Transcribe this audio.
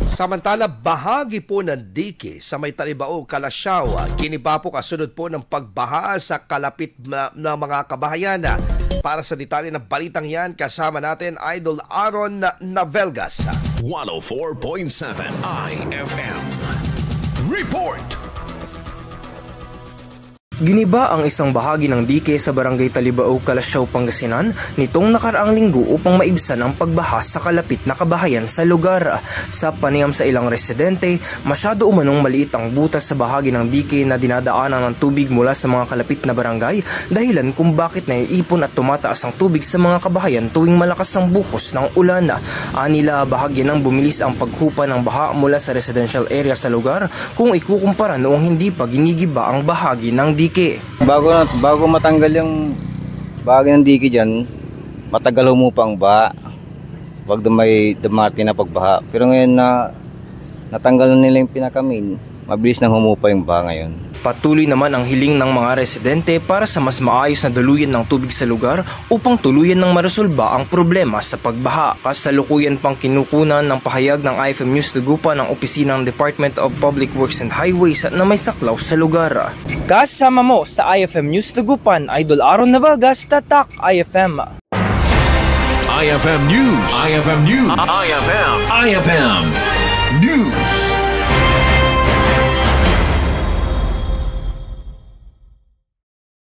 Samantala, bahagi po ng dike sa may Talibao, Kalasyaw, giniba po kasunod po ng pagbaha sa kalapit na mga kabahayan. Para sa detalye ng balitang yan, kasama natin Idol Aaron Navelgas. 104.7 IFM Report. Giniba ang isang bahagi ng dike sa Barangay Talibao, Kalasyaw, Pangasinan nitong nakaraang linggo upang maibsan ang pagbaha sa kalapit na kabahayan sa lugar. Sa panayam sa ilang residente, masyado umanong maliit ang butas sa bahagi ng dike na dinadaanan ng tubig mula sa mga kalapit na barangay, dahilan kung bakit naiipon at tumataas ang tubig sa mga kabahayan tuwing malakas ang buhos ng ulan. Anila, bahagi nang bumilis ang paghupa ng baha mula sa residential area sa lugar kung ikukumpara noong hindi pa ginigiba ang bahagi ng dike. Bago matanggal yung bahagi ng dike dyan, matagal humupa ang baha. Wag may dumati na pagbaha. Pero ngayon na natanggal na nila yung pinakamin, mabilis nang humupa yung baha ngayon. Patuloy naman ang hiling ng mga residente para sa mas maayos na daluyan ng tubig sa lugar upang tuluyan ng maresolba ang problema sa pagbaha. Kasalukuyan pang kinukunan ng pahayag ng IFM News Dagupan ng opisina ng Department of Public Works and Highways na may saklaw sa lugar. Kasama mo sa IFM News Dagupan, Idol Aaron Navelgas, Tatak IFM. IFM News. IFM News. IFM News.